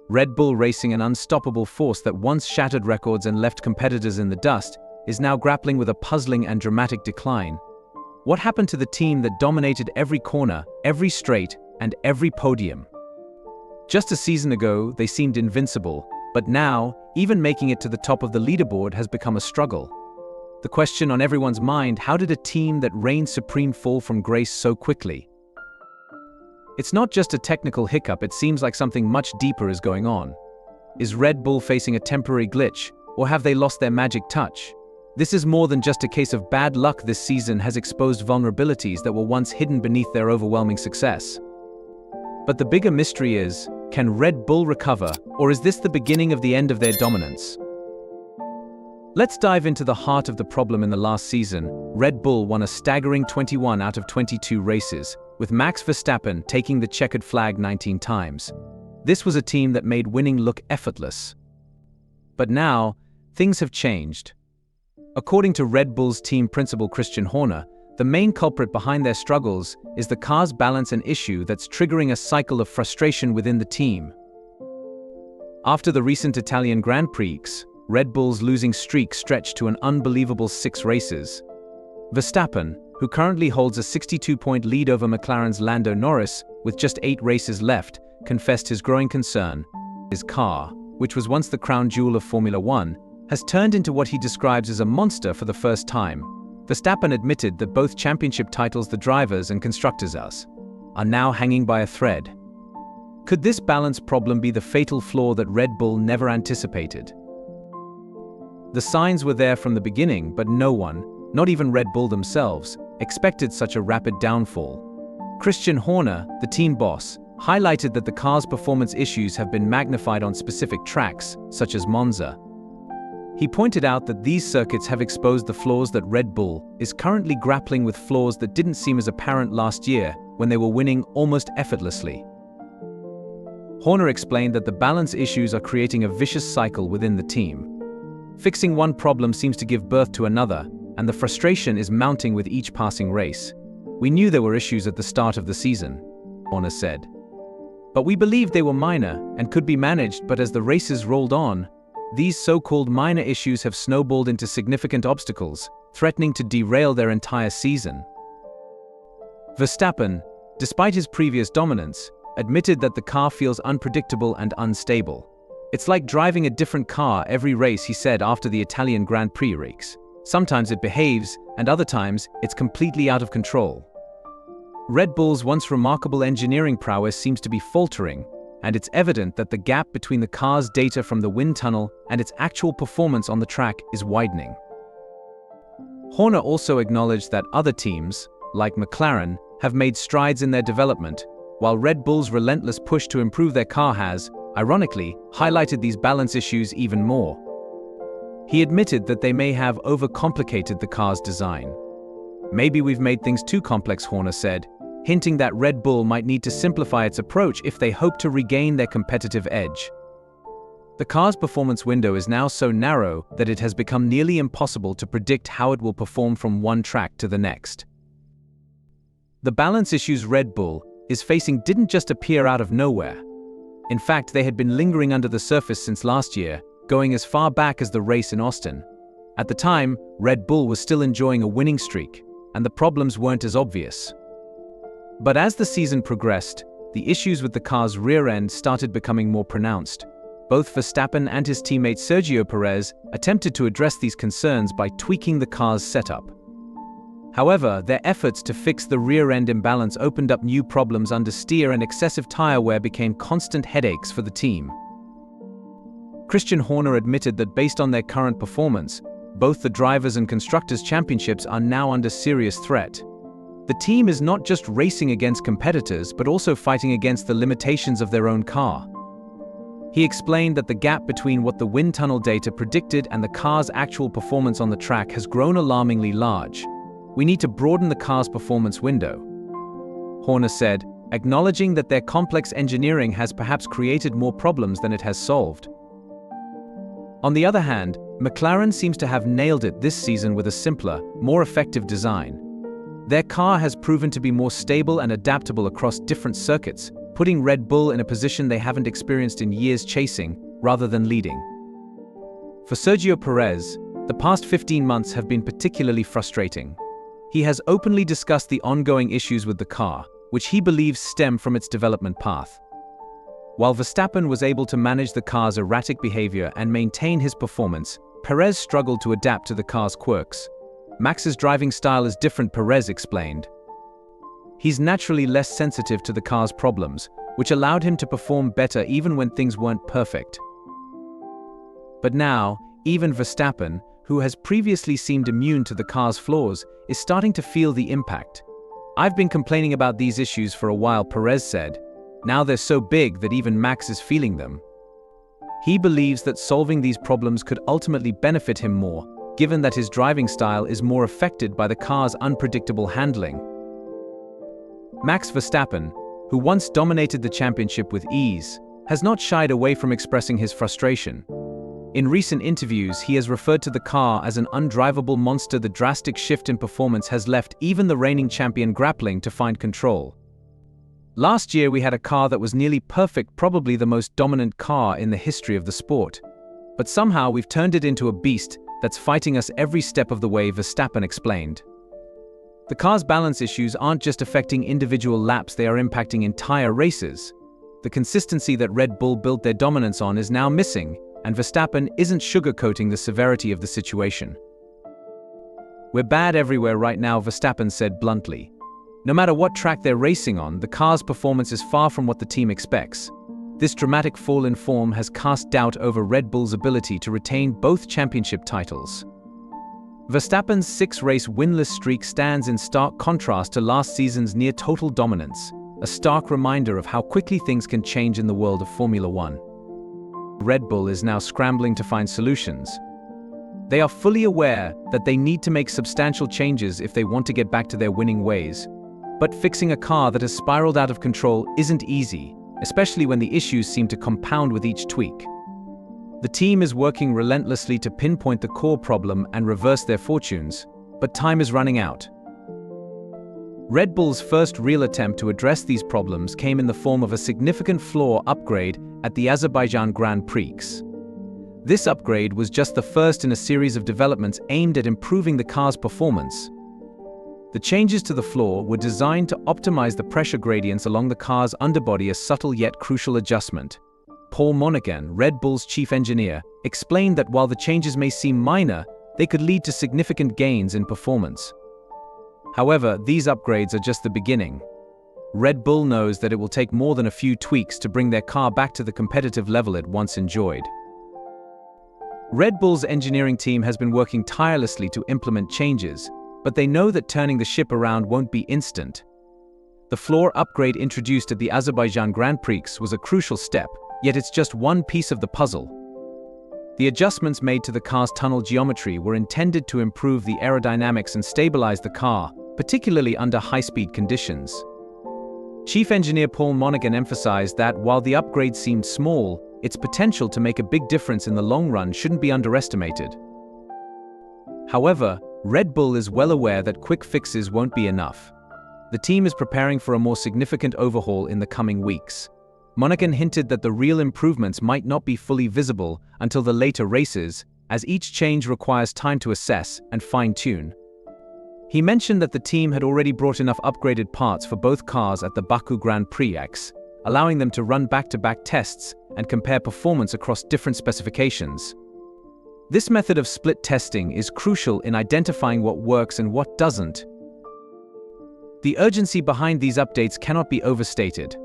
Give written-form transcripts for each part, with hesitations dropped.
Red Bull Racing, an unstoppable force that once shattered records and left competitors in the dust, is now grappling with a puzzling and dramatic decline. What happened to the team that dominated every corner, every straight, and every podium? Just a season ago, they seemed invincible, but now, even making it to the top of the leaderboard has become a struggle. The question on everyone's mind: how did a team that reigned supreme fall from grace so quickly? It's not just a technical hiccup, it seems like something much deeper is going on. Is Red Bull facing a temporary glitch, or have they lost their magic touch? This is more than just a case of bad luck. This season has exposed vulnerabilities that were once hidden beneath their overwhelming success. But the bigger mystery is, can Red Bull recover, or is this the beginning of the end of their dominance? Let's dive into the heart of the problem. In the last season, Red Bull won a staggering 21 out of 22 races, with Max Verstappen taking the checkered flag 19 times. This was a team that made winning look effortless. But now, things have changed. According to Red Bull's team principal Christian Horner, the main culprit behind their struggles is the car's balance, an issue that's triggering a cycle of frustration within the team. After the recent Italian Grand Prix, Red Bull's losing streak stretched to an unbelievable 6 races. Verstappen, who currently holds a 62-point lead over McLaren's Lando Norris with just 8 races left, confessed his growing concern. His car, which was once the crown jewel of Formula One, has turned into what he describes as a monster for the first time. Verstappen admitted that both championship titles, the drivers and constructors, are now hanging by a thread. Could this balance problem be the fatal flaw that Red Bull never anticipated? The signs were there from the beginning, but no one, not even Red Bull themselves, expected such a rapid downfall. Christian Horner, the team boss, highlighted that the car's performance issues have been magnified on specific tracks, such as Monza. He pointed out that these circuits have exposed the flaws that Red Bull is currently grappling with, flaws that didn't seem as apparent last year when they were winning almost effortlessly. Horner explained that the balance issues are creating a vicious cycle within the team. Fixing one problem seems to give birth to another, and the frustration is mounting with each passing race. We knew there were issues at the start of the season, Horner said. But we believed they were minor and could be managed, but as the races rolled on, these so-called minor issues have snowballed into significant obstacles, threatening to derail their entire season. Verstappen, despite his previous dominance, admitted that the car feels unpredictable and unstable. It's like driving a different car every race, he said after the Italian Grand Prix race. Sometimes it behaves, and other times it's completely out of control. Red Bull's once remarkable engineering prowess seems to be faltering, and it's evident that the gap between the car's data from the wind tunnel and its actual performance on the track is widening. Horner also acknowledged that other teams, like McLaren, have made strides in their development, while Red Bull's relentless push to improve their car has, ironically, highlighted these balance issues even more. He admitted that they may have overcomplicated the car's design. Maybe we've made things too complex, Horner said, hinting that Red Bull might need to simplify its approach if they hope to regain their competitive edge. The car's performance window is now so narrow that it has become nearly impossible to predict how it will perform from one track to the next. The balance issues Red Bull is facing didn't just appear out of nowhere. In fact, they had been lingering under the surface since last year, going as far back as the race in Austin. At the time, Red Bull was still enjoying a winning streak, and the problems weren't as obvious. But as the season progressed, the issues with the car's rear end started becoming more pronounced. Both Verstappen and his teammate Sergio Perez attempted to address these concerns by tweaking the car's setup. However, their efforts to fix the rear-end imbalance opened up new problems. Understeer and excessive tire wear became constant headaches for the team. Christian Horner admitted that based on their current performance, both the Drivers' and Constructors' Championships are now under serious threat. The team is not just racing against competitors, but also fighting against the limitations of their own car. He explained that the gap between what the wind tunnel data predicted and the car's actual performance on the track has grown alarmingly large. We need to broaden the car's performance window, Horner said, acknowledging that their complex engineering has perhaps created more problems than it has solved. On the other hand, McLaren seems to have nailed it this season with a simpler, more effective design. Their car has proven to be more stable and adaptable across different circuits, putting Red Bull in a position they haven't experienced in years, chasing rather than leading. For Sergio Perez, the past 15 months have been particularly frustrating. He has openly discussed the ongoing issues with the car, which he believes stem from its development path. While Verstappen was able to manage the car's erratic behavior and maintain his performance, Perez struggled to adapt to the car's quirks. Max's driving style is different, Perez explained. He's naturally less sensitive to the car's problems, which allowed him to perform better even when things weren't perfect. But now, even Verstappen, who has previously seemed immune to the car's flaws, is starting to feel the impact. "I've been complaining about these issues for a while," Perez said. "Now they're so big that even Max is feeling them." He believes that solving these problems could ultimately benefit him more, given that his driving style is more affected by the car's unpredictable handling. Max Verstappen, who once dominated the championship with ease, has not shied away from expressing his frustration. In recent interviews, he has referred to the car as an undrivable monster. The drastic shift in performance has left even the reigning champion grappling to find control. "Last year we had a car that was nearly perfect, probably the most dominant car in the history of the sport. But somehow we've turned it into a beast that's fighting us every step of the way," Verstappen explained. The car's balance issues aren't just affecting individual laps, they are impacting entire races. The consistency that Red Bull built their dominance on is now missing, and Verstappen isn't sugarcoating the severity of the situation. "We're bad everywhere right now," Verstappen said bluntly. No matter what track they're racing on, the car's performance is far from what the team expects. This dramatic fall in form has cast doubt over Red Bull's ability to retain both championship titles. Verstappen's 6-race winless streak stands in stark contrast to last season's near-total dominance, a stark reminder of how quickly things can change in the world of Formula One. Red Bull is now scrambling to find solutions. They are fully aware that they need to make substantial changes if they want to get back to their winning ways. But fixing a car that has spiraled out of control isn't easy, especially when the issues seem to compound with each tweak. The team is working relentlessly to pinpoint the core problem and reverse their fortunes, but time is running out. Red Bull's first real attempt to address these problems came in the form of a significant floor upgrade at the Azerbaijan Grand Prix. This upgrade was just the first in a series of developments aimed at improving the car's performance. The changes to the floor were designed to optimize the pressure gradients along the car's underbody, a subtle yet crucial adjustment. Paul Monaghan, Red Bull's chief engineer, explained that while the changes may seem minor, they could lead to significant gains in performance. However, these upgrades are just the beginning. Red Bull knows that it will take more than a few tweaks to bring their car back to the competitive level it once enjoyed. Red Bull's engineering team has been working tirelessly to implement changes, but they know that turning the ship around won't be instant. The floor upgrade introduced at the Azerbaijan Grand Prix was a crucial step, yet it's just one piece of the puzzle. The adjustments made to the car's tunnel geometry were intended to improve the aerodynamics and stabilize the car, particularly under high-speed conditions. Chief Engineer Paul Monaghan emphasized that while the upgrade seemed small, its potential to make a big difference in the long run shouldn't be underestimated. However, Red Bull is well aware that quick fixes won't be enough. The team is preparing for a more significant overhaul in the coming weeks. Monaghan hinted that the real improvements might not be fully visible until the later races, as each change requires time to assess and fine-tune. He mentioned that the team had already brought enough upgraded parts for both cars at the Baku Grand Prix, allowing them to run back-to-back tests and compare performance across different specifications. This method of split testing is crucial in identifying what works and what doesn't. The urgency behind these updates cannot be overstated.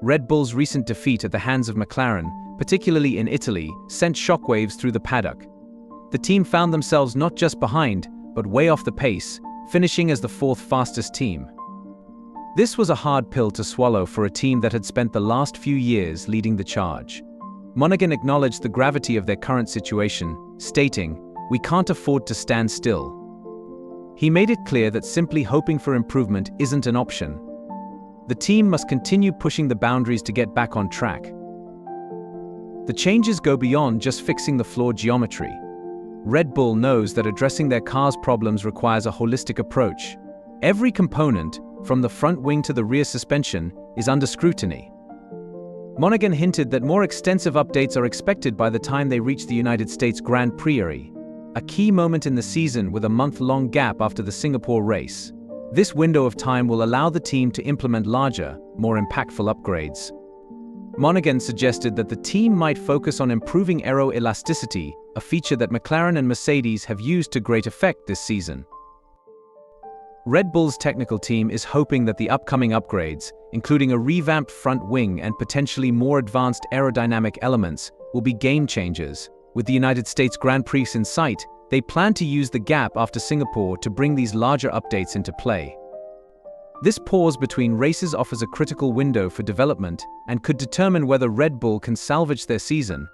Red Bull's recent defeat at the hands of McLaren, particularly in Italy, sent shockwaves through the paddock. The team found themselves not just behind, but way off the pace, finishing as the fourth fastest team. This was a hard pill to swallow for a team that had spent the last few years leading the charge. Monaghan acknowledged the gravity of their current situation, stating, "We can't afford to stand still." He made it clear that simply hoping for improvement isn't an option. The team must continue pushing the boundaries to get back on track. The changes go beyond just fixing the floor geometry. Red Bull knows that addressing their car's problems requires a holistic approach. Every component, from the front wing to the rear suspension, is under scrutiny. Monaghan hinted that more extensive updates are expected by the time they reach the United States Grand Prix, a key moment in the season with a month-long gap after the Singapore race. This window of time will allow the team to implement larger, more impactful upgrades. Monaghan suggested that the team might focus on improving aero-elasticity, a feature that McLaren and Mercedes have used to great effect this season. Red Bull's technical team is hoping that the upcoming upgrades, including a revamped front wing and potentially more advanced aerodynamic elements, will be game changers. With the United States Grand Prix in sight, they plan to use the gap after Singapore to bring these larger updates into play. This pause between races offers a critical window for development and could determine whether Red Bull can salvage their season.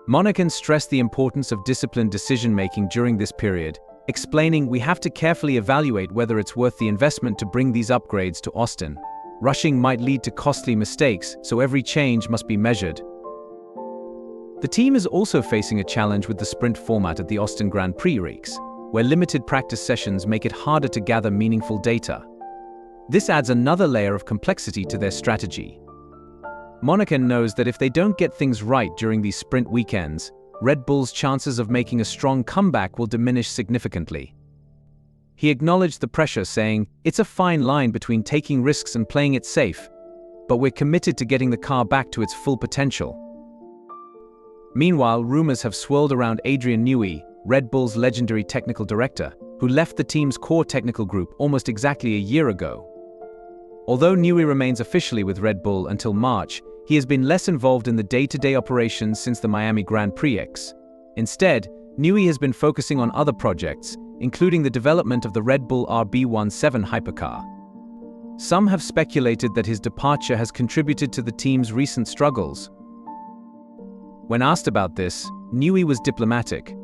Monaghan stressed the importance of disciplined decision-making during this period, explaining, "We have to carefully evaluate whether it's worth the investment to bring these upgrades to Austin. Rushing might lead to costly mistakes, so every change must be measured." The team is also facing a challenge with the sprint format at the Austin Grand Prix, where limited practice sessions make it harder to gather meaningful data. This adds another layer of complexity to their strategy. Monaghan knows that if they don't get things right during these sprint weekends, Red Bull's chances of making a strong comeback will diminish significantly. He acknowledged the pressure, saying, "It's a fine line between taking risks and playing it safe, but we're committed to getting the car back to its full potential." Meanwhile, rumors have swirled around Adrian Newey, Red Bull's legendary technical director, who left the team's core technical group almost exactly a year ago. Although Newey remains officially with Red Bull until March, he has been less involved in the day-to-day operations since the Miami Grand Prix. Instead, Newey has been focusing on other projects, including the development of the Red Bull RB17 hypercar. Some have speculated that his departure has contributed to the team's recent struggles. When asked about this, Newey was diplomatic.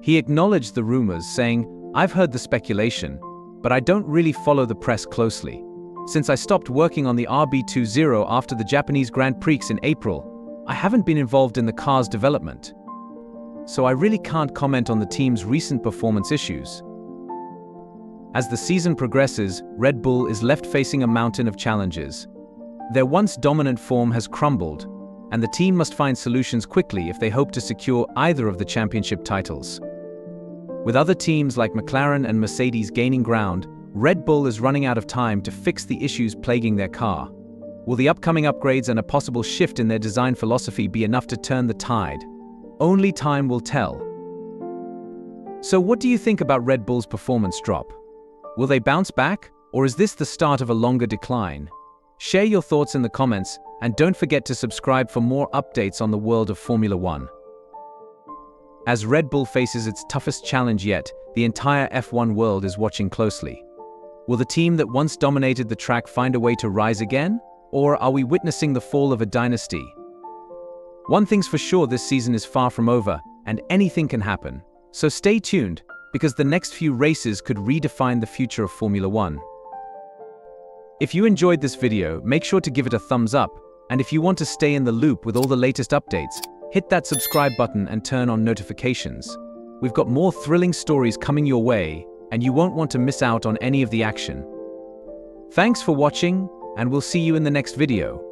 He acknowledged the rumors, saying, "I've heard the speculation, but I don't really follow the press closely. Since I stopped working on the RB20 after the Japanese Grand Prix in April, I haven't been involved in the car's development. So I really can't comment on the team's recent performance issues." As the season progresses, Red Bull is left facing a mountain of challenges. Their once dominant form has crumbled, and the team must find solutions quickly if they hope to secure either of the championship titles. With other teams like McLaren and Mercedes gaining ground, Red Bull is running out of time to fix the issues plaguing their car. Will the upcoming upgrades and a possible shift in their design philosophy be enough to turn the tide? Only time will tell. So what do you think about Red Bull's performance drop? Will they bounce back, or is this the start of a longer decline? Share your thoughts in the comments, and don't forget to subscribe for more updates on the world of Formula One. As Red Bull faces its toughest challenge yet, the entire F1 world is watching closely. Will the team that once dominated the track find a way to rise again, or are we witnessing the fall of a dynasty? One thing's for sure, this season is far from over, and anything can happen. So stay tuned, because the next few races could redefine the future of Formula One. If you enjoyed this video, make sure to give it a thumbs up, and if you want to stay in the loop with all the latest updates, hit that subscribe button and turn on notifications. We've got more thrilling stories coming your way, and you won't want to miss out on any of the action. Thanks for watching, and we'll see you in the next video.